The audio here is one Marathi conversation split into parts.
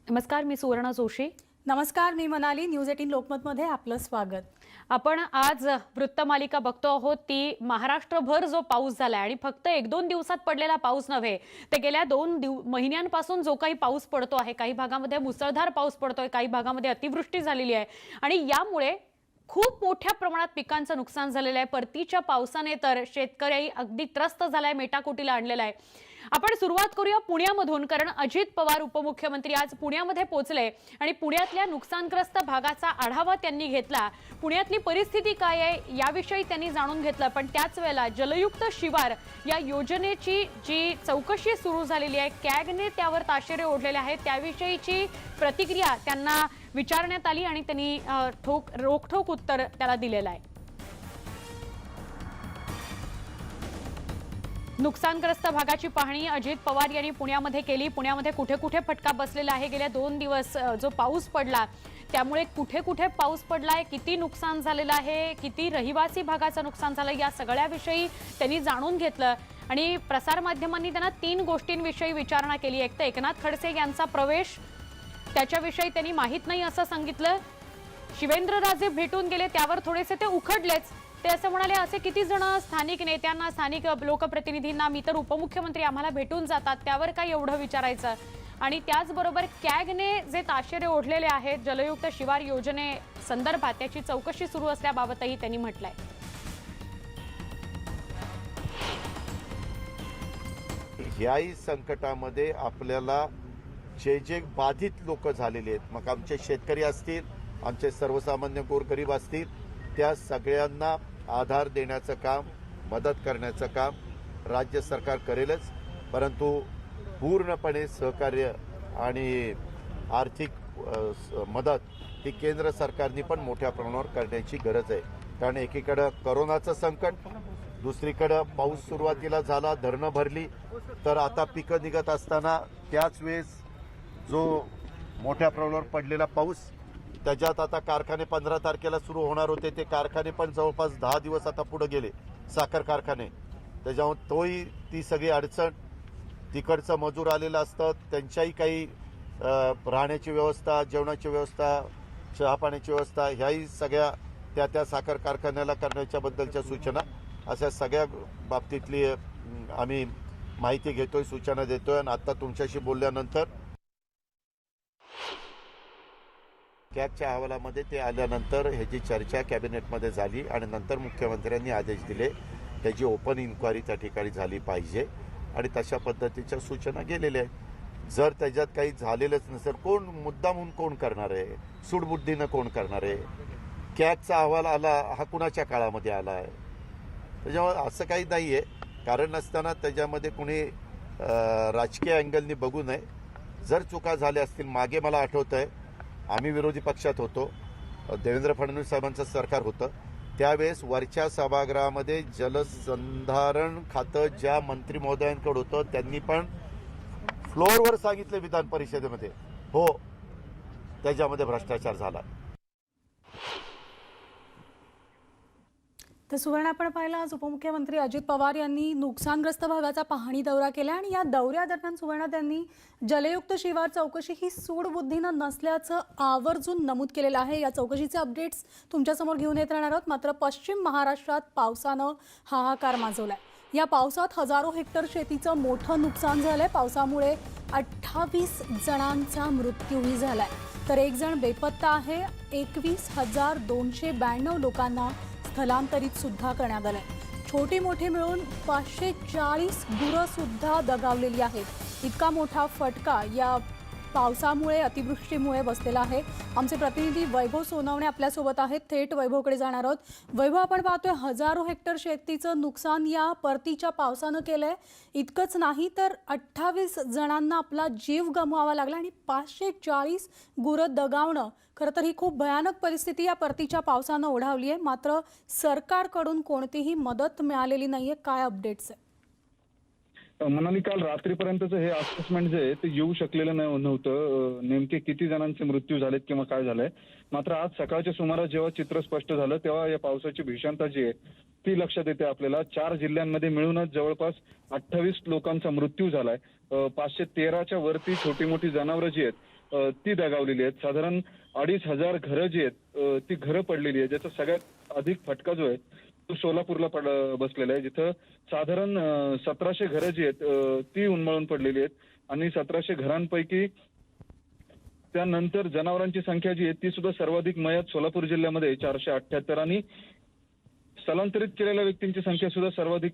नमस्कार, मी सुवर्णा जोशी. नमस्कार, मी मनाली. न्यूज 18 लोकमतमध्ये आपलं स्वागत. आपण आज वृत्तमालिका बघतो आहोत. ती महाराष्ट्रभर जो पाऊस झालाय आणि फक्त 1-2 दिवसात पडलेला पाऊस नव्हे, ते गेल्या 2 महिन्यांपासून जो काही पाऊस पडतो आहे. काही भागामध्ये मुसळधार पाऊस पडतोय, काही भागामध्ये अतिवृष्टी झालेली आहे आणि यामुळे खूप मोठ्या प्रमाणात पिकांचं नुकसान झालेलं आहे. परतीच्या पावसाने तर शेतकरी अगदी त्रस्त झालाय, मेटाकुटीला आणलेला आहे. आपण सुरुवात करूया पुण्यामधून, कारण अजित पवार उपमुख्यमंत्री आज पुण्यामध्ये पोहोचले आणि पुण्यातल्या नुकसानग्रस्त भागाचा आढावा त्यांनी घेतला. पुण्यातली परिस्थिती काय आहे याविषयी त्यांनी जाणून घेतलं. पण त्याच वेळेला जलयुक्त शिवार या योजनेची जी चौकशी सुरू झालेली आहे, कॅगने त्यावर ताशेरे ओढलेले आहेत, त्याविषयीची प्रतिक्रिया त्यांना विचारण्यात आली आणि त्यांनी रोखठोक उत्तर त्याला दिलेलं आहे. नुकसानग्रस्त भागाची पाहणी अजित पवार यांनी पुण्यामध्ये केली. पुण्यामध्ये कुठे कुठे फटका बसलेला आहे, गेल्या 2 दिवस जो पाऊस पडला त्यामुळे कुठे कुठे पाऊस पडलाय, किती नुकसान झालेलं आहे, किती रहिवासी भागाचं नुकसान झालं, या सगळ्याविषयी त्यांनी जाणून घेतलं. आणि प्रसारमाध्यमांनी त्यांना 3 गोष्टींविषयी विचारणा केली. एक तर एकनाथ खडसे यांचा प्रवेश, त्याच्याविषयी त्यांनी माहीत नाही असं सांगितलं. शिवेंद्रराजे भेटून गेले, त्यावर थोडेसे ते उखडलेच. ते असं म्हणाले, असे किती जण स्थानिक नेत्यांना, स्थानिक लोकप्रतिनिधींना, मी तर उपमुख्यमंत्री, आम्हाला भेटून जातात, त्यावर काय एवढं विचारायचं. आणि त्याचबरोबर कॅगने जे ताशेरे ओढलेले आहेत जलयुक्त शिवार योजने संदर्भात, त्याची चौकशी सुरू असल्याबाबतही त्यांनी म्हटलंय. याही संकटामध्ये आपल्याला जे बाधित लोक झालेले आहेत, मग आमचे शेतकरी असतील, आमचे सर्वसामान्य गोरगरीब असतील, त्या सगळ्यांना आधार देण्याचं काम, मदत करण्याचं काम राज्य सरकार करेलच. परंतु पूर्णपणे सहकार्य आणि आर्थिक मदत ही केंद्र सरकारने पण मोठ्या प्रमाणावर करण्याची गरज आहे. कारण एकीकडं करोनाचं संकट, दुसरीकडं पाऊस सुरुवातीला झाला, धरणं भरली, तर आता पिकं निघत असताना त्याच वेळेस जो मोठ्या प्रमाणावर पडलेला पाऊस, त्याच्यात आता कारखाने 15 तारखेला सुरू होणार होते, ते कारखाने पण जवळपास 10 दिवस आता पुढे गेले, साखर कारखाने. त्याच्यामुळे ती सगळी अडचण, तिकडचं मजूर आलेलं असतं, त्यांच्याही काही राहण्याची व्यवस्था, जेवणाची व्यवस्था, चहा पाण्याची व्यवस्था, ह्याही सगळ्या त्या साखर कारखान्याला करण्याच्याबद्दलच्या सूचना, अशा सगळ्या बाबतीतली आम्ही माहिती घेतोय, सूचना देतोय. आणि आता तुमच्याशी बोलल्यानंतर कॅगच्या अहवालामध्ये ते आल्यानंतर ह्याची चर्चा कॅबिनेटमध्ये झाली आणि नंतर मुख्यमंत्र्यांनी आदेश दिले त्याची ओपन इन्क्वायरी त्या ठिकाणी झाली पाहिजे आणि तशा पद्धतीच्या सूचना गेलेल्या आहेत. जर त्याच्यात काही झालेलंच नसेल, कोण मुद्दामून कोण करणार आहे, सूडबुद्धीनं कोण करणार आहे? कॅगचा अहवाल आला हा कुणाच्या काळामध्ये आला आहे? त्याच्यामुळे असं काही नाही आहे. कारण नसताना त्याच्यामध्ये कुणी राजकीय अँगलनी बघू नये. जर चुका झाल्या असतील, मागे मला आठवतं आहे आम्ही विरोधी पक्षात होतो, देवेंद्र फडणवीस साहेबांचं सरकार होतं, त्यावेळेस वरच्या सभागृहामध्ये जलसंधारण खातं ज्या मंत्री महोदयांकडे होतं त्यांनी पण फ्लोअरवर सांगितलं विधान परिषदेमध्ये, हो त्याच्यामध्ये भ्रष्टाचार झाला. तर सुवर्ण, आपण पाहिलं आज उपमुख्यमंत्री अजित पवार यांनी नुकसानग्रस्त भागाचा पाहणी दौरा केला आणि या दौऱ्यादरम्यान सुवर्ण त्यांनी जलयुक्त शिवार चौकशी ही सूडबुद्धीनं नसल्याचं आवर्जून नमूद केलेलं आहे. या चौकशीचे अपडेट्स तुमच्यासमोर घेऊन येत राहणार आहोत. मात्र पश्चिम महाराष्ट्रात पावसानं हाहाकार माजवलाय. या पावसात हजारो हेक्टर शेतीचं मोठं नुकसान झालंय. पावसामुळे 28 जणांचा मृत्यूही झालाय, तर 1 जण बेपत्ता आहे. 21,292 लोकांना स्थलांतरित सुद्धा करण्यात आलंय. छोटी मोठी मिळून 540 गुरं सुद्धा दगावलेली आहेत. इतका मोठा फटका या पावसामुळे, अतिवृष्टीमुळे बसलेला आहे. आमचे प्रतिनिधी वैभव सोनवणे आपल्यासोबत आहेत. थेट वैभवकडे जाणार आहोत. वैभव, आपण पाहतोय हजारो हेक्टर शेतीचं नुकसान या परतीच्या पावसानं केलंय. इतकंच नाही तर 28 जणांना आपला जीव गमवावा लागला आणि 540 गुरं दगावणं, खरं तर ही खूप भयानक परिस्थिती या परतीच्या पावसानं ओढावली आहे. मात्र सरकारकडून कोणतीही मदत मिळालेली नाहीये. काय अपडेट्स आहे? मनाली, काल रात्रीपर्यंतचं हे असेसमेंट जे आहे ते येऊ शकलेलं नव्हतं. नेमके किती जणांचे मृत्यू झालेत किंवा काय झालंय. मात्र आज सकाळच्या सुमारास जेव्हा चित्र स्पष्ट झालं तेव्हा या पावसाची भीषणता जी आहे ती लक्षात येते आपल्याला. 4 जिल्ह्यांमध्ये मिळूनच जवळपास 28 लोकांचा मृत्यू झालाय. 513च्या वरती छोटी मोठी जनावरं जी आहेत ती दगावलेली आहेत. साधारण 2,500 घरं जी आहेत ती घरं पडलेली आहेत. ज्याचा सगळ्यात अधिक फटका जो आहे तो सोलापूरला बसलेला आहे, जिथं साधारण 1700 घरं जी आहेत ती उन्मळून पडलेली आहेत. आणि 1700 घरांपैकी त्यानंतर जनावरांची संख्या जी आहे ती सुद्धा सर्वाधिक मयत सोलापूर जिल्ह्यामध्ये 478 आणि स्थलांतरित केलेल्या व्यक्तींची संख्या सुद्धा सर्वाधिक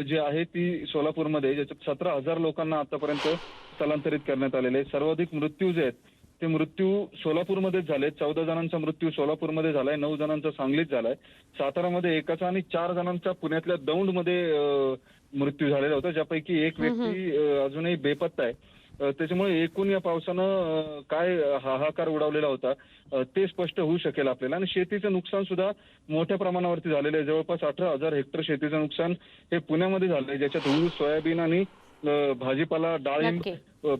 जी आहे ती सोलापूरमध्ये, ज्याच्यात 17,000 लोकांना आतापर्यंत स्थलांतरित करण्यात आलेले आहे. सर्वाधिक मृत्यू जे आहेत ते मृत्यू सोलापूरमध्येच झाले. 14 जणांचा मृत्यू सोलापूरमध्ये झालाय, 9 जणांचा सांगलीत झालाय, सातारामध्ये एकाचा आणि 4 जणांचा पुण्यातल्या दौंडमध्ये मृत्यू झालेला होता, ज्यापैकी एक व्यक्ती अजूनही बेपत्ता आहे. त्याच्यामुळे एकूण या पावसानं काय हाहाकार उडवलेला होता ते स्पष्ट होऊ शकेल आपल्याला. आणि शेतीचं नुकसान सुद्धा मोठ्या प्रमाणावरती झालेलं आहे. जवळपास 18,000 हेक्टर शेतीचं नुकसान हे पुण्यामध्ये झालंय, ज्याच्यात ऊस, सोयाबीन आणि भाजीपाला, डाळिंब,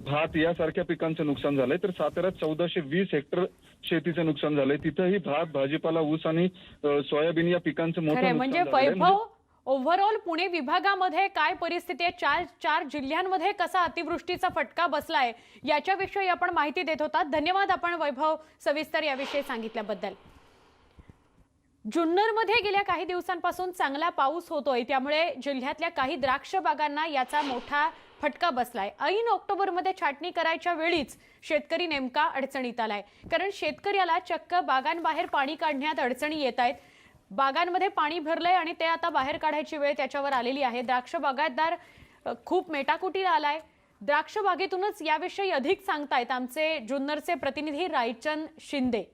भात यासारख्या पिकांचं नुकसान झालंय. तर साताऱ्यात 1420 हेक्टर शेतीचं नुकसान झालंय. तिथंही भात, भाजीपाला, ऊस आणि सोयाबीन या पिकांचं मोठं नुकसान म्हणजे झालंय. वैभव, ओव्हरऑल पुणे विभागामध्ये काय परिस्थिती आहे, चार जिल्ह्यांमध्ये कसा अतिवृष्टीचा फटका बसलाय याच्याविषयी आपण माहिती देत होता. धन्यवाद आपण वैभव सविस्तर याविषयी सांगितल्याबद्दल. जुन्नरमध्ये गेल्या काही दिवसांपासून चांगला पाऊस होतोय, त्यामुळे जिल्ह्यातल्या काही द्राक्ष बागांना याचा मोठा फटका बसलाय. ऐन ऑक्टोबरमध्ये छाटणी करायच्या वेळीच शेतकरी नेमका अडचणीत आलाय, कारण शेतकऱ्याला चक्क बागांबाहेर पाणी काढण्यात अडचणी येत आहेत. बागांमध्ये पाणी भरलंय आणि ते आता बाहेर काढायची वेळ त्याच्यावर आलेली आहे. द्राक्ष बागायतदार खूप मेटाकुटीला आलाय. द्राक्ष बागेतूनच याविषयी अधिक सांगतायत आमचे जुन्नरचे प्रतिनिधी रायचंद शिंदे.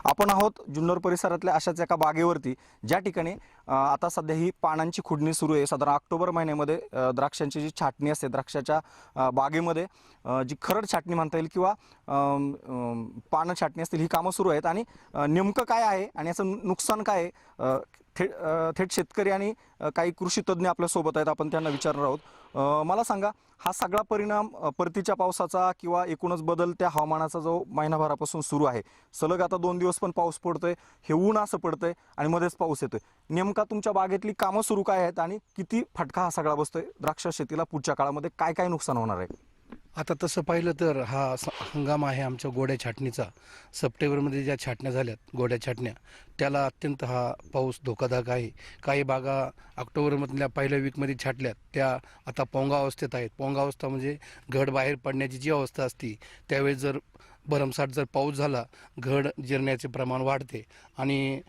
आपण आहोत जुन्नर परिसरातल्या अशाच एका बागेवरती, ज्या ठिकाणी आता सध्या ही पानांची खुडणी सुरू आहे. साधारण ऑक्टोबर महिन्यामध्ये द्राक्षांची जी छाटणी असते, द्राक्षाच्या बागेमध्ये जी खरड छाटणी म्हणता येईल किंवा पानं छाटणी असतील, ही कामं सुरू आहेत. आणि नेमकं काय आहे आणि याचं नुकसान काय आहे, थेट शेतकरी आणि काही कृषी तज्ज्ञ आपल्यासोबत आहेत, आपण त्यांना विचारणार आहोत. मला सांगा, हा सगळा परिणाम परतीच्या पावसाचा किंवा एकूणच बदलत्या हवामानाचा जो महिनाभरापासून सुरू आहे, सलग आता 2 दिवस पण पाऊस पडतोय, हे ऊन असं पडतंय आणि मध्येच पाऊस येतोय, नेमका तुमच्या बागेतली कामं सुरू काय आहेत आणि किती फटका हा सगळा बसतोय? द्राक्ष शेतीला पुढच्या काळामध्ये काय काय नुकसान होणार आहे? आता तसं पाहिलं तर हा हंगाम आहे आमच्या गोड्या छाटणीचा. सप्टेंबरमध्ये ज्या छाटण्या झाल्यात गोड्या छाटण्या, त्याला अत्यंत हा पाऊस धोकादायक आहे. काही बागा ऑक्टोबरमधल्या पहिल्या वीकमध्ये छाटल्यात, त्या आता पोंगावस्थेत आहेत. पोंगावस्था म्हणजे घड बाहेर पडण्याची जी अवस्था असती, त्यावेळेस जर भरमसाठ जर पाऊस झाला, घड जिरण्याचे प्रमाण वाढते आणि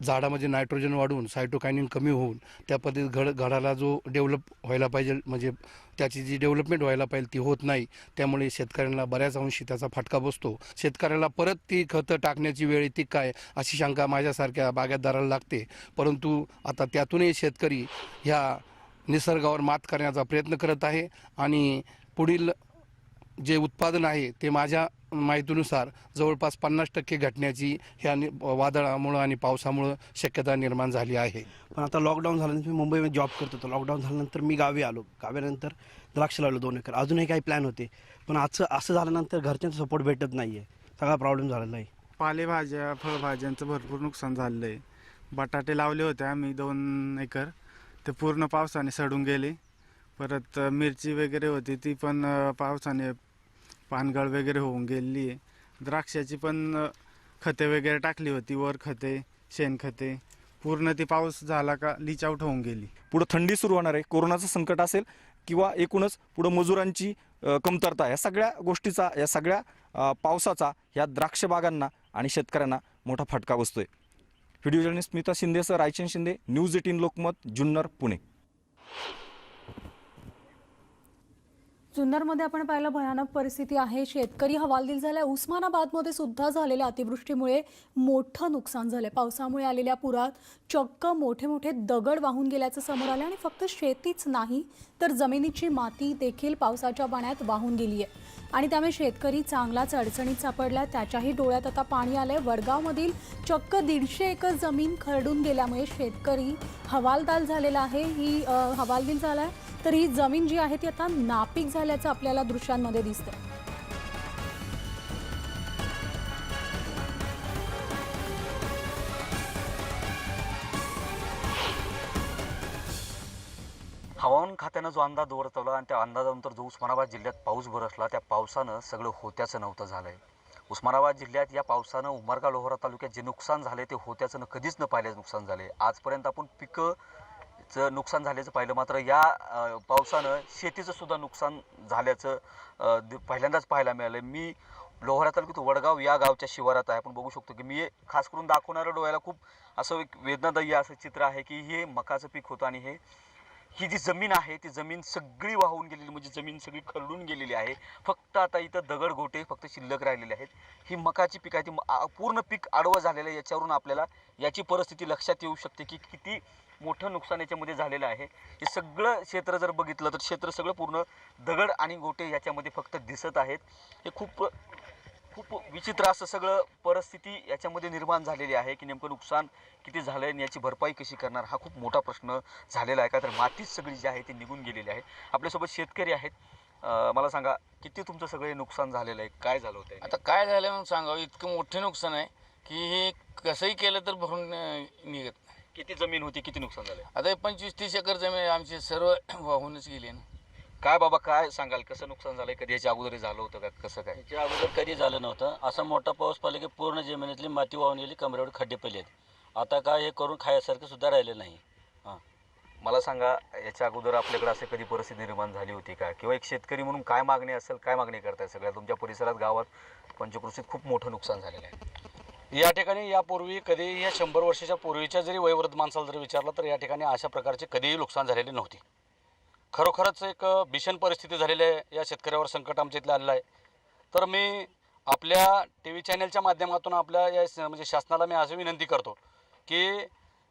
झाडामध्ये नायट्रोजन वाढून सायटोकायनिन कमी होऊन त्या पद्धतीत घडाला जो डेव्हलप व्हायला पाहिजे, म्हणजे त्याची जी डेव्हलपमेंट व्हायला पाहिजे ती होत नाही. त्यामुळे शेतकऱ्यांना बऱ्याच अंशी त्याचा फटका बसतो. शेतकऱ्याला परत ती खतं टाकण्याची वेळ येते काय अशी शंका माझ्यासारख्या बागायतदाराला लागते. परंतु आता त्यातूनही शेतकरी ह्या निसर्गावर मात करण्याचा प्रयत्न करत आहे आणि पुढील जे उत्पादन आहे ते माझ्या माहितीनुसार जवळपास 50% घटण्याची ह्या वादळामुळं आणि पावसामुळं शक्यता निर्माण झाली आहे. पण आता लॉकडाऊन झाल्यानंतर मी मुंबईमध्ये जॉब करत होतो. लॉकडाऊन झाल्यानंतर मी गावी आलो. गाव्यानंतर द्राक्ष लावलं 2 एकर. अजूनही काही प्लॅन होते, पण असं झाल्यानंतर घरच्यांचा सपोर्ट भेटत नाही आहे. सगळा प्रॉब्लेम झालेला आहे. पालेभाज्या, फळभाज्यांचं भरपूर नुकसान झालेलं आहे. बटाटे लावले होते आम्ही 2 एकर, ते पूर्ण पावसाने सडून गेले. परत मिरची वगैरे होती ती पण पावसाने पानगळ वगैरे होऊन गेलेली आहे. द्राक्षाची पण खते वगैरे टाकली होती, वर खते, शेणखते, पूर्ण ती पाऊस झाला का लीच आउट होऊन गेली. पुढे थंडी सुरू होणार आहे, कोरोनाचं संकट असेल किंवा एकूणच पुढे मजुरांची कमतरता, या सगळ्या गोष्टीचा, या सगळ्या पावसाचा या द्राक्ष बागांना आणि शेतकऱ्यांना मोठा फटका बसतोय. व्हिडिओ जर्नलिस्ट स्मिता शिंदेसह रायचंद शिंदे, न्यूज 18 लोकमत, जुन्नर, पुणे. जुन्नरमध्ये आपण पाहिलं भयानक परिस्थिती आहे. शेतकरी हवालदिल झालाय. उस्मानाबादमध्ये सुद्धा झालेल्या अतिवृष्टीमुळे मोठं नुकसान झालंय. पावसामुळे आलेल्या पुरात चक्क मोठे मोठे दगड वाहून गेल्याचं समोर आलं आणि फक्त शेतीच नाही तर जमिनीची माती देखील पावसाच्या पाण्यात वाहून गेली आहे आणि त्यामुळे शेतकरी चांगलाच अडचणीत सापडला. त्याच्याही डोळ्यात आता पाणी आलंय. वडगावमधील चक्क 150 एकर जमीन खरडून गेल्यामुळे शेतकरी हवालदिल झालेला आहे. हवालदिल झालाय, तर ही जमीन जी आहे ती आता नापीक झाल्याचं आपल्याला दृश्यांमध्ये दिसतंय. हवामान खात्यानं जो अंदाज वर्तवला आणि त्या अंदाजानंतर जो उस्मानाबाद जिल्ह्यात पाऊस बरसला, त्या पावसानं सगळं होत्याचं नव्हतं झालंय. उस्मानाबाद जिल्ह्यात या पावसानं उमरगा लोहारा तालुक्यात जे नुकसान झाले ते होत्याचं कधीच न पाहिल्याचं नुकसान झाले. आजपर्यंत आपण पिकंचं नुकसान झाल्याचं पाहिलं, मात्र या पावसानं शेतीचं सुद्धा नुकसान झाल्याचं पहिल्यांदाच पाहायला मिळालं. मी लोहारा तालुक्यात वडगाव या गावच्या शिवारात आहे. आपण बघू शकतो की मी खास करून दाखवणाऱ्या डोळ्याला खूप असं एक वेदनादायी असं चित्र आहे की हे मकाचं पीक होतं आणि ही जी जमीन आहे ती जमीन सगळी वाहून गेलेली, म्हणजे जमीन सगळी खरडून गेलेली आहे. फक्त आता इथं दगड गोटे फक्त शिल्लक राहिलेले आहेत. ही मकाची पीक आहे, ती पूर्ण पीक आडवं झालेलं आहे. याच्यावरून आपल्याला याची परिस्थिती लक्षात येऊ शकते की किती मोठं नुकसान याच्यामध्ये झालेलं आहे. हे सगळं क्षेत्र जर बघितलं तर क्षेत्र सगळं पूर्ण दगड आणि गोटे याच्यामध्ये फक्त दिसत आहेत. हे खूप विचित्र असं सगळं परिस्थिती याच्यामध्ये निर्माण झालेली आहे की नेमकं नुकसान किती झालं आहे आणि याची भरपाई कशी करणार हा खूप मोठा प्रश्न झालेला आहे. का तर मातीच सगळी जी आहे ती निघून गेलेली आहे. आपल्यासोबत शेतकरी आहेत. मला सांगा, किती तुमचं सगळे नुकसान झालेलं आहे, काय झालं होतं? आता काय झालं म्हणून सांगावं, इतकं मोठं नुकसान आहे की हे कसंही केलं तर भरून निघत. किती जमीन होती, किती नुकसान झालं? आता 25-30 एकर जमीन आमची सर्व वाहूनच गेली ना. काय बाबा, काय सांगाल, कसं नुकसान झालंय? कधी याच्या अगोदर झालं होतं का, कसं काय? याच्या अगोदर कधी झालं नव्हतं. असा मोठा पाऊस पडला की पूर्ण जमिनीतली माती वाहून गेली, कमरेवर खड्डे पडले. आता काय हे करून खायसारखं सुद्धा राहिलं नाही. मला सांगा, याच्या अगोदर आपल्याकडे असे कधी परिस्थिती निर्माण झाली होती का? किंवा एक शेतकरी म्हणून काय मागणी असेल, काय मागणी करताय? सगळ्या तुमच्या परिसरात गावात पंचकृषीत खूप मोठं नुकसान झालेलं आहे. या ठिकाणी यापूर्वी कधी या 100 वर्षाच्या पूर्वीच्या जरी वयोवृद्ध माणसाला जर विचारलं तर या ठिकाणी अशा प्रकारचे कधीही नुकसान झालेले नव्हते. खरोखरच एक भीषण परिस्थिती झालेली आहे. या शेतकऱ्यावर संकट आमच्या इथलं आलेलं आहे. तर मी आपल्या TV चॅनलच्या माध्यमातून आपल्या या म्हणजे शासनाला मी असं विनंती करतो की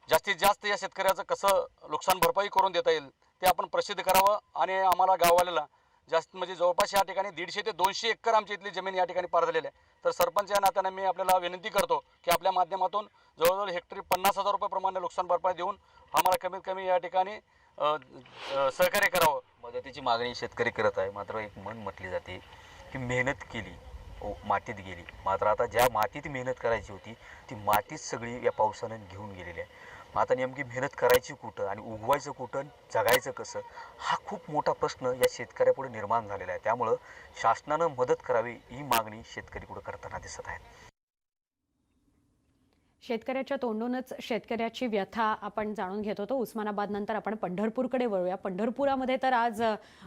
जास्तीत जास्त या शेतकऱ्याचं कसं नुकसान भरपाई करून देता येईल ते आपण प्रसिद्ध करावं आणि आम्हाला गाववाल्याला जास्त म्हणजे जवळपास या ठिकाणी 150 ते 200 एकर आमच्या इथली जमीन या ठिकाणी पार झालेली आहे. तर सरपंच या नात्याने मी आपल्याला विनंती करतो की आपल्या माध्यमातून जवळजवळ हेक्टरी 50,000 रुपयाप्रमाणे नुकसान भरपाई देऊन आम्हाला कमीत कमी या ठिकाणी सहकार्य करावं. मदतीची मागणी शेतकरी करत आहे. मात्र एक म्हण म्हटली जाते की मेहनत केली मातीत गेली. मात्र आता ज्या मातीत मेहनत करायची होती ती मातीच सगळी या पावसानं घेऊन गेलेली आहे. मग आता नेमकी मेहनत करायची कुठं आणि उगवायचं कुठं, जगायचं कसं, हा खूप मोठा प्रश्न या शेतकऱ्यापुढे निर्माण झालेला आहे. त्यामुळं शासनानं मदत करावी ही मागणी शेतकरी कुठं करताना दिसत आहेत. शेतकऱ्याच्या तोंडूनच शेतकऱ्याची व्यथा आपण जाणून घेत होतो. उस्मानाबाद नंतर आपण पंढरपूरकडे वळूया. पंढरपुरामध्ये तर आज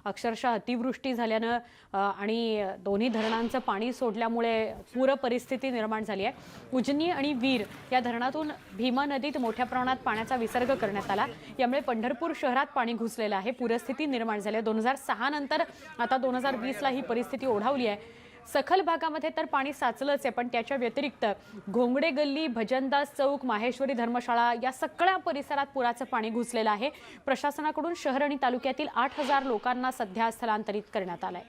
अक्षरशः अतिवृष्टी झाल्यानं आणि दोन्ही धरणांचं पाणी सोडल्यामुळे पूर परिस्थिती निर्माण झाली आहे. उजनी आणि वीर या धरणातून भीमा नदीत मोठ्या प्रमाणात पाण्याचा विसर्ग करण्यात आला. यामुळे पंढरपूर शहरात पाणी घुसलेलं आहे. पूरस्थिती निर्माण झाली आहे. 2006 नंतर आता 2020ला ही परिस्थिती ओढावली आहे. सखल भागामध्ये तर पाणी साचलंच आहे, पण त्याच्या व्यतिरिक्त घोंगडे गल्ली, भजनदास चौक, माहेश्वरी धर्मशाळा या सगळ्या परिसरात पुराचं पाणी घुसलेलं आहे. प्रशासनाकडून शहर आणि तालुक्यातील 8,000 लोकांना सध्या स्थलांतरित करण्यात आलंय.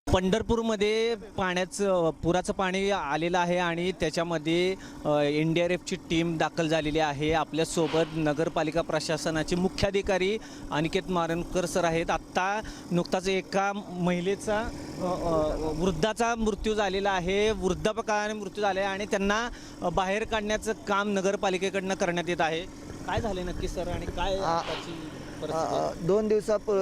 पंढरपूरमध्ये पुराचं पाणी आलेलं आहे आणि त्याच्यामध्ये NDRFची टीम दाखल झालेली आहे. आपल्यासोबत नगरपालिका प्रशासनाचे मुख्याधिकारी अनिकेत मारणकर सर आहेत. आत्ता नुकताच एका महिलेचा वृद्धाचा मृत्यू झालेला आहे. वृद्धापकाळाने मृत्यू झाला आहे आणि त्यांना बाहेर काढण्याचं काम नगरपालिकेकडनं करण्यात येत आहे. काय झाले नक्की सर आणि काय 2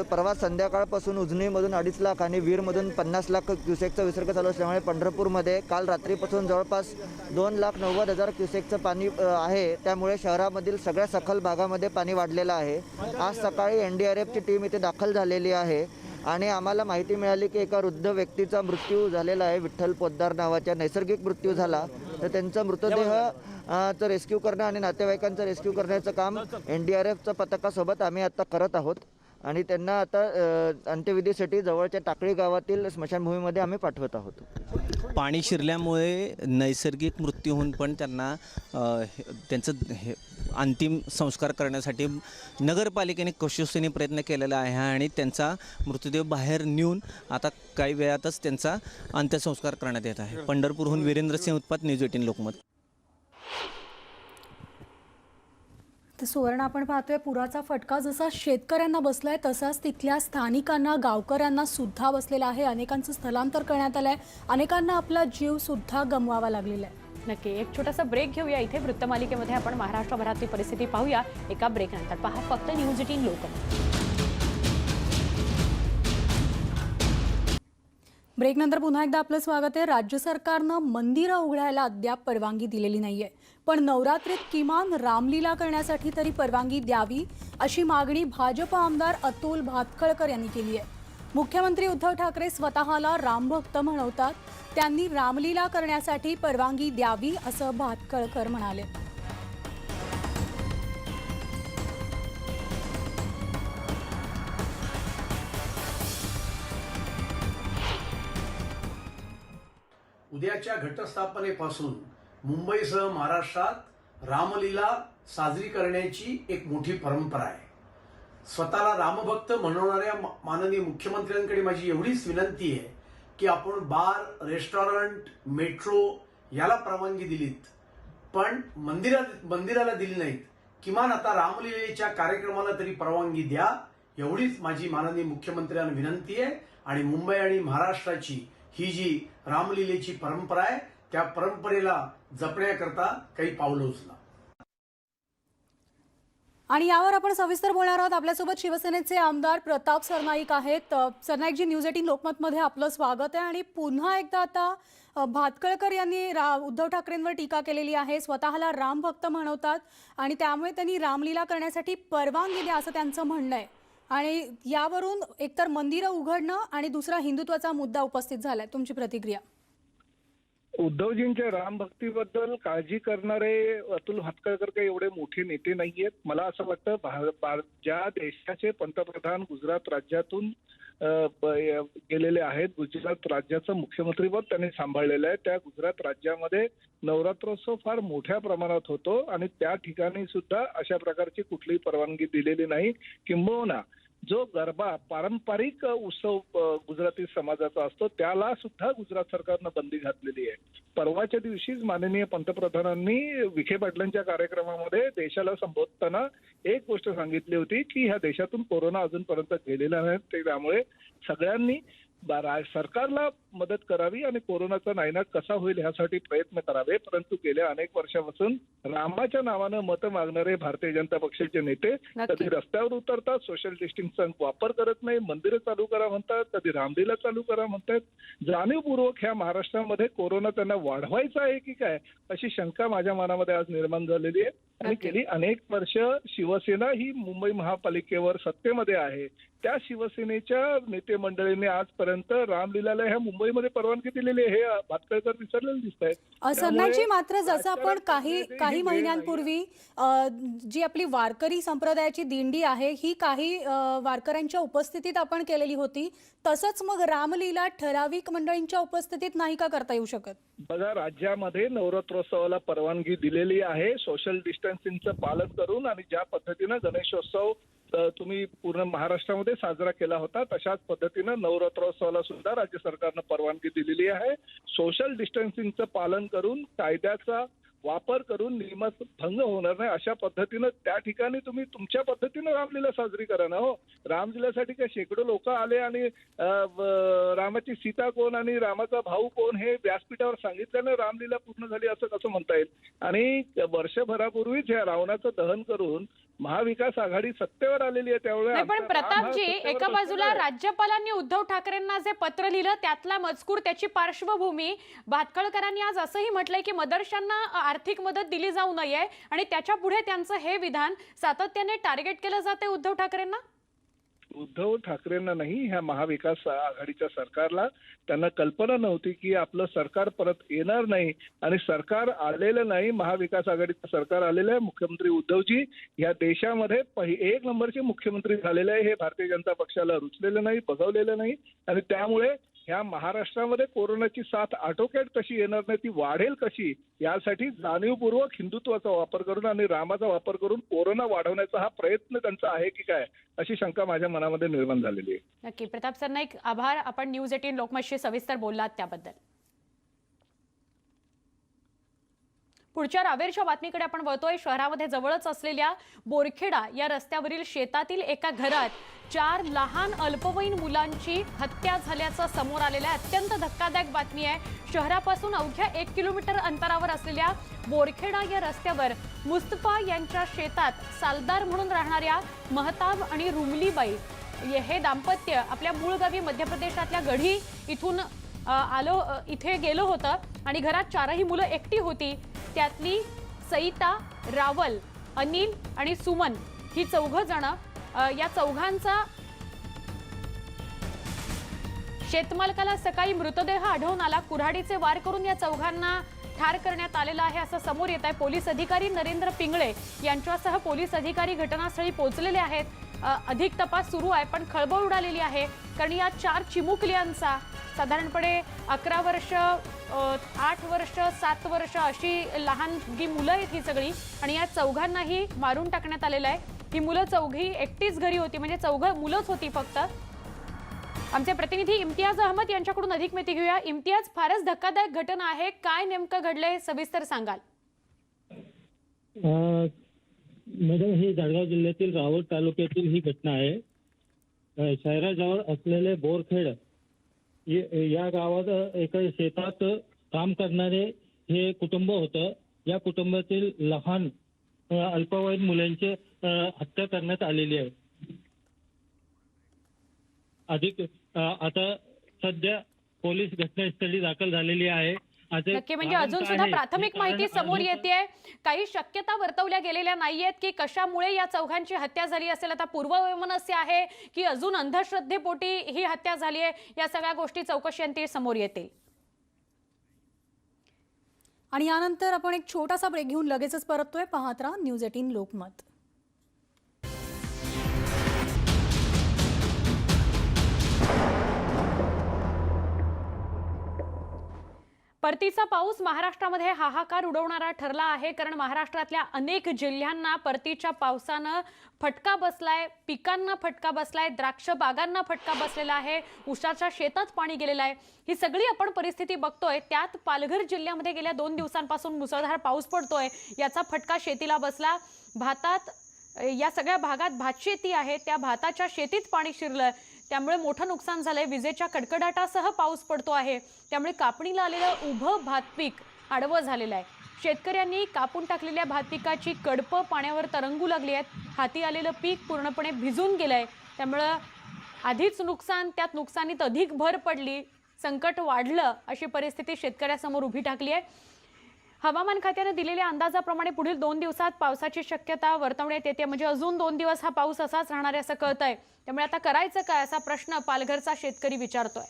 परवा संध्याकाळपासून उजनीमधून 2.5 लाख आणि वीरमधून 50 लाख क्युसेकचा विसर्ग चालू असल्यामुळे पंढरपूरमध्ये काल रात्रीपासून जवळपास 2,90,000 क्युसेकचं पाणी आहे. त्यामुळे शहरामधील सगळ्या सखल भागामध्ये पाणी वाढलेलं आहे. आज सकाळी NDRFची टीम इथे दाखल झालेली आहे आणि आम्हाला माहिती मिळाली की एका वृद्ध व्यक्तीचा मृत्यू झालेला आहे. विठ्ठल पोद्दार नावाच्या नैसर्गिक मृत्यू झाला. तर त्यांचा मृतदेह चं रेस्क्यू करणं आणि नातेवाईकांचं रेस्क्यू करण्याचं काम NDRFच्या पथकासोबत आम्ही आता करत आहोत आणि त्यांना आता अंत्यविधीसाठी जवळच्या टाकळी गावातील स्मशानभूमीमध्ये आम्ही पाठवत आहोत. पाणी शिरल्यामुळे नैसर्गिक मृत्यू होऊन पण त्यांना त्यांचं अंतिम संस्कार करण्यासाठी नगरपालिकेने कशोसीने प्रयत्न केलेला आहे आणि त्यांचा मृतदेह बाहेर नेऊन आता काही वेळातच त्यांचा अंत्यसंस्कार करण्यात येत आहे. पंढरपूरहून वीरेंद्र सिंह उत्पात, न्यूज 18 लोकमत. तर सुवर्ण, आपण पाहतोय पुराचा फटका जसा शेतकऱ्यांना बसलाय तसाच तिथल्या स्थानिकांना, गावकऱ्यांना सुद्धा बसलेला आहे. अनेकांचं स्थलांतर करण्यात आलंय, अनेकांना आपला जीव सुद्धा गमवावा लागलेला आहे. नक्की एक छोटासा ब्रेक घेऊया. इथे वृत्तमालिकेमध्ये आपण महाराष्ट्रभरातली परिस्थिती पाहूया एका ब्रेक नंतर. पहा फक्त न्यूज 18 लोकल. ब्रेक नंतर पुन्हा एकदा आपलं स्वागत आहे. राज्य सरकारनं मंदिरं उघडायला अद्याप परवानगी दिलेली नाहीये, पण नवरात्रीत किमान रामलीला करण्यासाठी तरी परवानगी द्यावी अशी मागणी भाजप आमदार अतुल भातखळकर यांनी केली आहे. मुख्यमंत्री उद्धव ठाकरे स्वतःला रामभक्त म्हणवतात, त्यांनी रामलीला करण्यासाठी परवानगी द्यावी असं भातखळकर म्हणाले. उद्याच्या घटस्थापनेपासून मुंबईसह महाराष्ट्रात रामलीला साजरी करण्याची एक मोठी परंपरा आहे. स्वतःला रामभक्त म्हणवणाऱ्या माननीय मुख्यमंत्र्यांकडे माझी एवढीच विनंती आहे की आपण बार, रेस्टॉरंट, मेट्रो याला परवानगी दिलीत, पण मंदिराला दिली नाहीत. किमान आता रामलीलेच्या कार्यक्रमाला तरी परवानगी द्या, एवढीच माझी माननीय मुख्यमंत्र्यांना विनंती आहे. आणि मुंबई आणि महाराष्ट्राची ही जी रामलीलेची परंपरा आहे त्या परंपरेला जपण्याकरता काही पावलं उचला. आणि यावर आपण सविस्तर बोलणार आहोत. आपल्यासोबत शिवसेनेचे आमदार प्रताप सरनाईक आहेत. सरनाईकजी, न्यूज 18 लोकमतमध्ये आपलं स्वागत आहे. आणि पुन्हा एकदा आता भातखळकर यांनी उद्धव ठाकरेंवर टीका केलेली आहे. स्वतःला राम भक्त म्हणवतात आणि त्यामुळे त्यांनी रामलीला करण्यासाठी परवानगी द्या असं त्यांचं म्हणणं आहे. आणि यावरून एकतर मंदिरं उघडणं आणि दुसरा हिंदुत्वाचा मुद्दा उपस्थित झालाय. तुमची प्रतिक्रिया? उद्धवजींच्या रामभक्तीबद्दल काळजी करणारे अतुल भातखळकर काही एवढे मोठे नेते नाहीयेत. मला असं वाटतं ज्या देशाचे पंतप्रधान गुजरात राज्यातून गेलेले आहेत, गुजरात राज्याचं मुख्यमंत्रीपद त्यांनी सांभाळलेलं आहे, त्या गुजरात राज्यामध्ये नवरात्रोत्सव फार मोठ्या प्रमाणात होतो आणि त्या ठिकाणी सुद्धा अशा प्रकारची कुठलीही परवानगी दिलेली नाही. किंबहुना जो गरबा पारंपरिक उत्सव गुजराती समाजाचा असतो त्याला सुद्धा गुजरात सरकारनं बंदी घातलेली आहे. परवाच्या दिवशीच माननीय पंतप्रधानांनी विखे पाटलांच्या कार्यक्रमामध्ये देशाला संबोधताना एक गोष्ट सांगितली होती की ह्या देशातून कोरोना अजूनपर्यंत गेलेला नाही, त्यामुळे सगळ्यांनी सरकारला मदत करावी आणि कोरोनाचा नायनाट कसा होईल ह्यासाठी प्रयत्न करावे. परंतु गेल्या अनेक वर्षापासून रामाच्या नावानं मतं मागणारे भारतीय जनता पक्षाचे नेते कधी रस्त्यावर उतरतात, सोशल डिस्टन्सचा वापर करत नाही, मंदिरं चालू करा म्हणतात, कधी रामलीला चालू करा म्हणतात. जाणीवपूर्वक ह्या महाराष्ट्रामध्ये कोरोना त्यांना वाढवायचा आहे की काय अशी शंका माझ्या मनामध्ये आज निर्माण झालेली आहे. आणि गेली अनेक वर्ष शिवसेना ही मुंबई महापालिकेवर सत्तेमध्ये आहे. त्या शिवसेनेच्या नेते मंडळींनी आजपर्यंत रामलीलाला ह्या मुंबईमध्ये परवानगी दिलेली आहे हे भातखळकर विसरलेले दिसत आहेत. सरनाईकजी, मात्र जसं आपण काही महिन्यांपूर्वी जी आपली वारकरी संप्रदायाची दिंडी आहे ही काही वारकऱ्यांच्या उपस्थितीत आपण केलेली होती, तसंच मग रामलीला ठराविक मंडळींच्या उपस्थितीत नाही का करता येऊ शकत? बघा, राज्यामध्ये नवरात्रोत्सवाला परवानगी दिलेली आहे सोशल डिस्टन्सिंगचं पालन करून. आणि ज्या पद्धतीनं गणेशोत्सव तुम्ही पूर्ण महाराष्ट्रामध्ये साजरा केला होता तशाच पद्धतीनं नवरात्रोत्सवाला सुद्धा राज्य सरकारनं परवानगी दिलेली आहे. सोशल डिस्टन्सिंगचं पालन करून, कायद्याचा वापर करून नियमात भंग होणार नाही अशा पद्धतीनं त्या ठिकाणी तुम्ही तुमच्या पद्धतीनं रामलीला साजरी करा ना. हो, रामलीलासाठी काय शेकडो लोक आले आणि रामाची सीता कोण आणि रामाचा भाऊ कोण हे व्यासपीठावर सांगितल्यानं रामलीला पूर्ण झाली असं कसं म्हणता येईल? आणि वर्षभरापूर्वीच या रावणाचं दहन करून महाविकास आघाडी सत्तेवर आलेली आहे. त्यामुळे पण प्रतापजी, एका बाजूला राज्यपालांनी उद्धव ठाकरेंना जे पत्र लिहिलं त्यातला मजकूर, त्याची पार्श्वभूमी, भातखळकरांनी आज असंही म्हटलंय की मदरशांना आर्थिक मदत दिली जाऊ नये आणि त्याच्या पुढे त्यांचं हे विधान सातत्याने टार्गेट केलं जाते उद्धव ठाकरेंना. उद्धव ठाकरेंना नाही, ह्या महाविकास आघाडीच्या सरकारला त्यांना कल्पना नव्हती की आपलं सरकार परत येणार नाही आणि सरकार आलेलं नाही. महाविकास आघाडीचं सरकार आलेलं आहे. मुख्यमंत्री उद्धवजी या देशामध्ये एक नंबरचे मुख्यमंत्री झालेले आहे. हे भारतीय जनता पक्षाला रुचलेलं नाही, बघवलेलं नाही. आणि त्यामुळे ह्या महाराष्ट्रामध्ये कोरोनाची साथ आटोक्यात कशी येणार नाही, ती वाढेल कशी, यासाठी जाणीवपूर्वक हिंदुत्वाचा वापर करून आणि रामाचा वापर करून कोरोना वाढवण्याचा हा प्रयत्न त्यांचा आहे की काय अशी शंका माझ्या मनामध्ये निर्माण झालेली आहे. नक्की प्रताप सरनाईक, आभार. आपण न्यूज 18 लोकमतशी सविस्तर बोललात त्याबद्दल. पुढच्या रावेरच्या बातमीकडे आपण वळतोय. शहरामध्ये जवळच असलेल्या बोरखेडा या रस्त्यावरील शेतातील एका घरात 4 लहान अल्पवयीन मुलांची हत्या झाल्याचं समोर आलेलं आहे. अत्यंत धक्कादायक बातमी आहे. शहरापासून अवघ्या 1 किलोमीटर अंतरावर असलेल्या बोरखेडा या रस्त्यावर मुस्तफा यांच्या शेतात सालदार म्हणून राहणाऱ्या महताब आणि रुमलीबाई हे दाम्पत्य आपल्या मूळ गावी मध्य प्रदेशातल्या गढी इथून इथे गेलं होतं आणि घरात 4ही मुलं एकटी होती. त्यातली सईता, रावल, अनिल आणि सुमन ही 4 जण. या 4घांचा शेतमालकाला सकाळी मृतदेह आढळून आला. कुऱ्हाडीचे वार करून या 4घांना ठार करण्यात आलेला आहे असं समोर येत आहे. पोलीस अधिकारी नरेंद्र पिंगळे यांच्यासह पोलीस अधिकारी घटनास्थळी पोहोचलेले आहेत. अधिक तपास सुरू आहे, पण खळबळ उडालेली आहे कारण या 4 चिमुकल्यांचा साधारणपणे 11 वर्ष, 8 वर्ष, 7 वर्ष अशी लहान जी मुलं आहेत ही सगळी, आणि या 4घांनाही मारून टाकण्यात आलेलं आहे. ही मुलं 4ही एकटीच घरी होती, म्हणजे 4 मुलंच होती फक्त. आमचे प्रतिनिधी इम्तियाज अहमद यांच्याकडून अधिक माहिती घेऊया. इम्तियाज, फारच धक्कादायक घटना आहे, काय नेमकं घडलंय सविस्तर सांगाल? मॅडम, ही जळगाव जिल्ह्यातील रावळ तालुक्यातील ही घटना आहे. शहराजवळ असलेले बोरखेड या गावात एका शेतात काम करणारे हे कुटुंब होतं. या कुटुंबातील लहान अल्पवयीन मुलांची हत्या करण्यात आलेली आहे. आता सध्या पोलीस घटनास्थळी दाखल झालेली आहे. नक्की, म्हणजे अजून सुद्धा प्राथमिक माहिती समोर येते. काही शक्यता वर्तवल्या गेलेल्या नाहीयेत की कशामुळे या 4घांची हत्या झाली असेल. आता पूर्ववैमनस्य आहे की अजून अंधश्रद्धेपोटी ही हत्या झाली आहे, या सगळ्या गोष्टी चौकशीअंती समोर येतील. आणि यानंतर आपण एक छोटासा ब्रेक घेऊन लगेचच परततोय. पाहत राहा न्यूज 18 लोकमत. परतीचा पाऊस महाराष्ट्रामध्ये हाहाकार उडवणारा ठरला आहे, कारण महाराष्ट्रातल्या अनेक जिल्ह्यांना परतीच्या पावसानं फटका बसलाय. पिकांना फटका बसलाय, द्राक्ष बागांना फटका बसलेला आहे, ऊसाच्या शेतात पाणी गेलेलं आहे. ही सगळी आपण परिस्थिती बघतोय. त्यात पालघर जिल्ह्यामध्ये गेल्या 2 दिवसांपासून मुसळधार पाऊस पडतोय, याचा फटका शेतीला बसला. भातात या सगळ्या भागात भातशेती आहे, त्या भाताच्या शेतीत पाणी शिरलं, त्यामुळे मोठं नुकसान झालंय. विजेच्या कडकडाटासह पाऊस पडतो आहे, त्यामुळे कापणीला आलेलं उभं भात पीक आडवं झालेलं आहे. शेतकऱ्यांनी कापून टाकलेल्या भात पिकाची कडपं पाण्यावर तरंगू लागली आहेत. हाती आलेलं पीक पूर्णपणे भिजून गेलंय, त्यामुळं आधीच नुकसान, त्यात नुकसानीत अधिक भर पडली, संकट वाढलं, अशी परिस्थिती शेतकऱ्यासमोर उभी टाकली आहे. हवामान खात्याने दिलेल्या अंदाजाप्रमाणे पुढील 2 दिवसात पावसाची शक्यता वर्तवण्यात येते. म्हणजे अजून 2 दिवस हा पाऊस असाच राहणार आहे असं कळतंय. त्यामुळे आता करायचं काय, असा प्रश्न पालघरचा शेतकरी विचारतोय.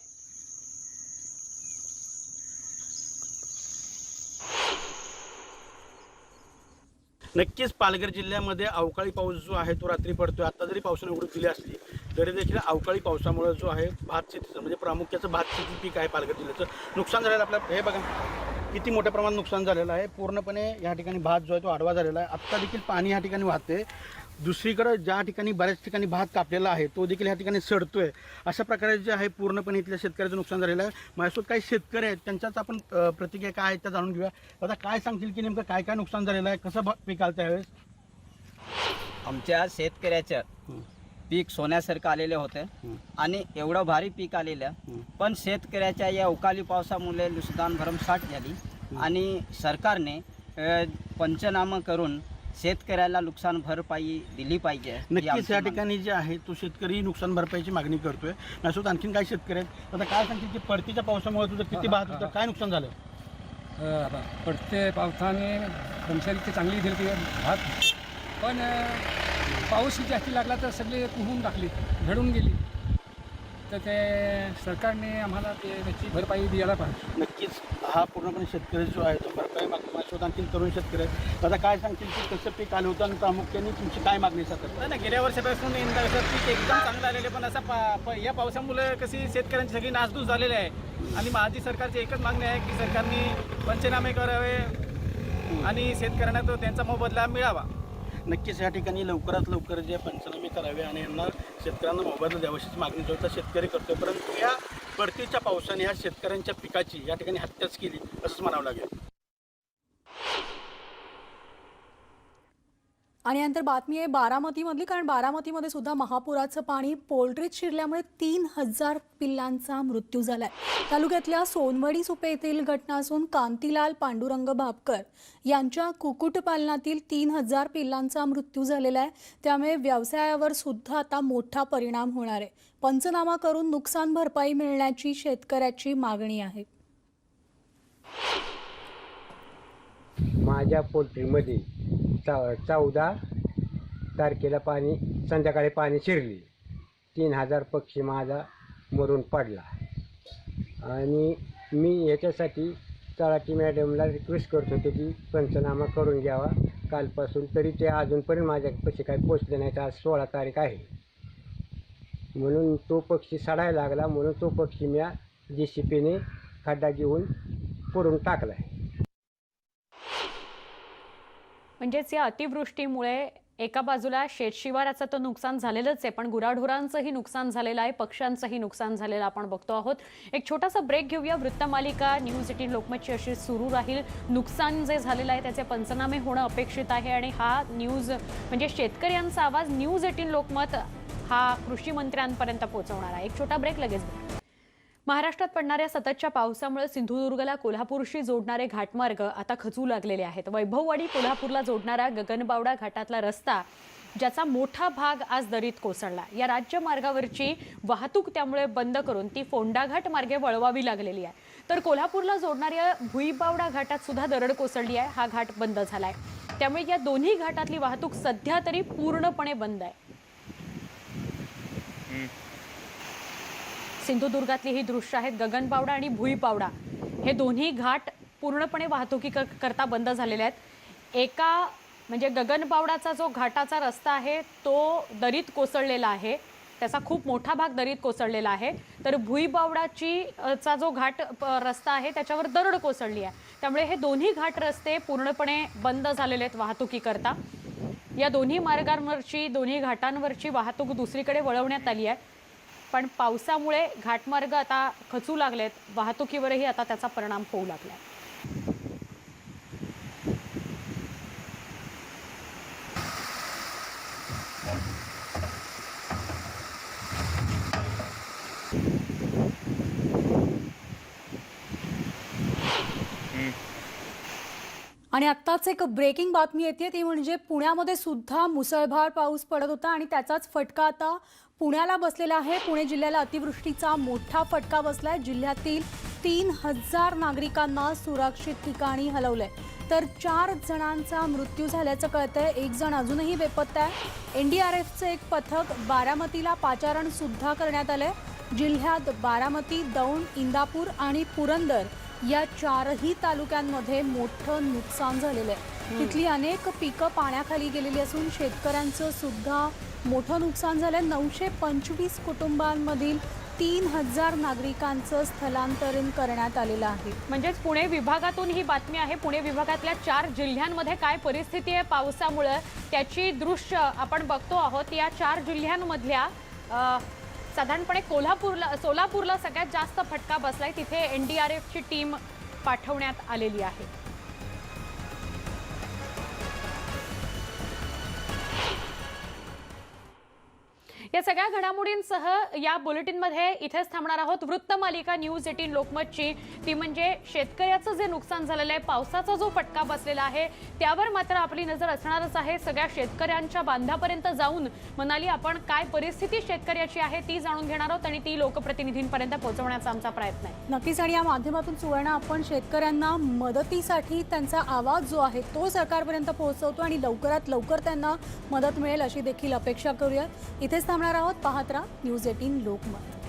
नक्कीच पालघर जिल्ह्यामध्ये अवकाळी पाऊस जो आहे तो रात्री पडतोय. आता जरी पावसाने उघडीप दिली असली तरी देखील अवकाळी पावसामुळे जो आहे भात शेतीचं, म्हणजे प्रामुख्याचं भात शेती पीक आहे पालघर जिल्ह्याचं, नुकसान झालेलं आपलं. हे बघा किती मोठ्या प्रमाणात नुकसान झालेलं आहे. पूर्णपणे या ठिकाणी भात जो आहे तो आडवा झालेला आहे. आत्ता देखील पाणी या ठिकाणी वाहते. दुसरीकडे ज्या ठिकाणी बऱ्याच ठिकाणी भात कापलेला आहे तो देखील या ठिकाणी सडतोय. अशा प्रकारे जे आहे पूर्णपणे इथल्या शेतकऱ्याचं नुकसान झालेलं आहे. माझ्यासोबत काही शेतकरी आहेत, त्यांच्याच आपण प्रतिक्रिया काय आहेत त्या जाणून घेऊया. आता काय सांगतील की नेमकं काय काय नुकसान झालेलं आहे, कसं पीक आलं त्यावेळेस? आमच्या शेतकऱ्याचं पीक सोन्यासारखं आलेलं होतं आणि एवढं भारी पीक आलेलं, पण शेतकऱ्याच्या या अवकाळी पावसामुळे नुकसान भरमसाठ झाली आणि सरकारने पंचनामा करून शेतकऱ्याला नुकसान भरपाई दिली पाहिजे. नक्कीच या ठिकाणी जे आहे तो शेतकरी नुकसान भरपाईची मागणी करतोय. माझ्यासोबत आणखीन काही शेतकरी आहेत. आता काय सांगतील की परतीच्या पावसामुळे तुझं किती भात होतं, काय नुकसान झालं? पडते पावसाने पंचायती चांगली दिली भात, पण पाऊस जास्ती लागला तर सगळे कुहून टाकली, झडून गेली. तर ते सरकारने आम्हाला त्याची भरपाई द्यायला पाहिजे. नक्कीच हा पूर्णपणे शेतकरी जो आहे तो भरपाई मागतो. माझ्यासोबत आणखीन तरुण शेतकरी आहेत. आता काय सांगतील की कसं पीक आलं होतं आणि प्रामुख्याने तुमची काय मागणी सातत? नाही, गेल्या वर्षापासून यंदा पीक एकदम चांगलं आलेलं, पण असा या पावसामुळे कशी शेतकऱ्यांची सगळी नासधूस झालेली आहे. आणि माझी सरकारची एकच मागणी आहे की सरकारने पंचनामे करावे आणि शेतकऱ्यांना तो त्यांचा मोबदला मिळावा. नक्कीच या ठिकाणी लवकरात लवकर जे पंचनामे करावे आणि यांना शेतकऱ्यांना मोबदला द्यावाशी मागणी जो तर शेतकरी करतो. परंतु या परतीच्या पावसाने ह्या शेतकऱ्यांच्या पिकाची या ठिकाणी हत्याच केली असंच म्हणावं लागेल. आणि नंतर बातमी आहे बारामतीमधली, कारण बारामतीमध्ये सुद्धा महापुराचं पाणी पोल्ट्रीत शिरल्यामुळे 3000 पिल्लांचा मृत्यू झालाय. तालुक्यातल्या सोनवडी सुपे येथील घटना असून कांतीलाल पांडुरंग भापकर यांच्या कुक्कुटपालनातील 3000 पिल्लांचा मृत्यू झालेला आहे. त्यामुळे व्यवसायावर सुद्धा आता मोठा परिणाम होणार आहे. पंचनामा करून नुकसान भरपाई मिळण्याची शेतकऱ्याची मागणी आहे. माझ्या पोल्ट्रीमध्ये 14 तारखेला संध्याकाळी पाणी शिरले. 3000 पक्षी माझा मरून पडला आणि मी याच्यासाठी तलाठी मॅडमला रिक्वेस्ट करत होतो की पंचनामा करून घ्यावा कालपासून, तरी ते अजूनपर्यंत माझ्यापाशी काही पोचले नाहीत. आज 16 तारीख आहे म्हणून तो पक्षी सडायला लागला, म्हणून तो पक्षी मी JCPने खड्डा घेऊन पुरून टाकला आहे. म्हणजेच या अतिवृष्टीमुळे एका बाजूला शेतशिवाराचं तर नुकसान झालेलंच आहे, पण गुराढोरांचंही नुकसान झालेलं आहे, पक्ष्यांचंही नुकसान झालेलं आपण बघतो आहोत. एक छोटासा ब्रेक घेऊया. वृत्तमालिका न्यूज 18 लोकमतची अशी सुरू राहील. नुकसान जे झालेलं आहे त्याचे पंचनामे होणं अपेक्षित आहे आणि हा न्यूज म्हणजे शेतकऱ्यांचा आवाज न्यूज 18 लोकमत हा कृषी मंत्र्यांपर्यंत पोहोचवणार आहे. एक छोटा ब्रेक, लगेच. महाराष्ट्रात पडणाऱ्या सततच्या पावसामुळे सिंधुदुर्गला कोल्हापूरशी जोडणारे घाटमार्ग आता खचू लागलेले आहेत. वैभववाडी कोल्हापूरला जोडणारा गगनबावडा घाटातला रस्ता ज्याचा मोठा भाग आज दरीत कोसळला. या राज्यमार्गावरची वाहतूक त्यामुळे बंद करून ती फोंडाघाट मार्गे वळवावी लागलेली आहे. तर कोल्हापूरला जोडणाऱ्या भुईबावडा घाटात सुद्धा दरड कोसळली आहे. हा घाट बंद झालाय. त्यामुळे या दोन्ही घाटातली वाहतूक सध्या तरी पूर्णपणे बंद आहे. सिंधुदुर्गातली ही दृश्य आहेत. गगनबावडा आणि भुईबावडा हे दोन्ही घाट पूर्णपणे वाहतुकीकरता बंद झालेले आहेत. एका म्हणजे गगनबावडाचा जो घाटाचा रस्ता आहे तो दरीत कोसळलेला आहे, त्याचा खूप मोठा भाग दरीत कोसळलेला आहे. तर भुईबावडाचा जो घाट रस्ता आहे त्याच्यावर दरड कोसळली आहे. त्यामुळे हे दोन्ही घाट रस्ते पूर्णपणे बंद झालेले आहेत वाहतुकीकरता. या दोन्ही मार्गांवरची दोन्ही घाटांवरची वाहतूक दुसरीकडे वळवण्यात आली आहे. पण पावसामुळे घाटमार्ग आता खचू लागलेत. वाहतुकीवरही आता त्याचा परिणाम होऊ लागलाय. आणि आत्ताच एक ब्रेकिंग बातमी येते, ती म्हणजे पुण्यामध्ये सुद्धा मुसळधार पाऊस पडत होता आणि त्याचाच फटका आता पुण्याला बसलेला आहे. पुणे जिल्ह्याला अतिवृष्टीचा मोठा फटका बसलाय. जिल्ह्यातील 3000 नागरिकांना सुरक्षित ठिकाणी हलवलंय. तर 4 जणांचा मृत्यू झाल्याचं कळतंय. 1 जण अजूनही बेपत्ता आहे. NDRFचं एक पथक बारामतीला पाचारण सुद्धा करण्यात आलंय. जिल्ह्यात बारामती, दौंड, इंदापूर आणि पुरंदर या 4ही तालुक्यांमध्ये मोठं नुकसान झालेलं आहे. तिथली अनेक पिकं पाण्याखाली गेलेली असून शेतकऱ्यांचं सुद्धा मोठं नुकसान झालंय. 925 कुटुंबांमधील 3000 नागरिकांचं स्थलांतरण करण्यात आलेलं आहे. म्हणजेच पुणे विभागातून ही बातमी आहे. पुणे विभागातल्या 4 जिल्ह्यांमध्ये काय परिस्थिती आहे पावसामुळे त्याची दृश्य आपण बघतो आहोत. या 4 जिल्ह्यांमधल्या साधारणपणे सोलापूरला सगळ्यात जास्त फटका बसलाय. तिथे NDRFची टीम पाठवण्यात आलेली आहे. या सगळ्या घडामोडींसह या बुलेटिनमध्ये इथेच थांबणार आहोत. वृत्तमालिका न्यूज 18 लोकमतची ती म्हणजे शेतकऱ्याचं जे नुकसान झालेलं आहे, पावसाचा जो फटका बसलेला आहे त्यावर मात्र आपली नजर असणारच आहे. सगळ्या शेतकऱ्यांच्या बांधापर्यंत जाऊन म्हणाली आपण काय परिस्थिती शेतकऱ्याची आहे ती जाणून घेणार आहोत आणि ती लोकप्रतिनिधींपर्यंत पोहोचवण्याचा आमचा प्रयत्न आहे. नक्कीच. आणि या माध्यमातून सुवर्ण आपण शेतकऱ्यांना मदतीसाठी त्यांचा आवाज जो आहे तो सरकारपर्यंत पोहोचवतो आणि लवकरात लवकर त्यांना मदत मिळेल अशी देखील अपेक्षा करूयात. इथेच थांबणार आहोत. पाहत राहा न्यूज 18 लोकमत.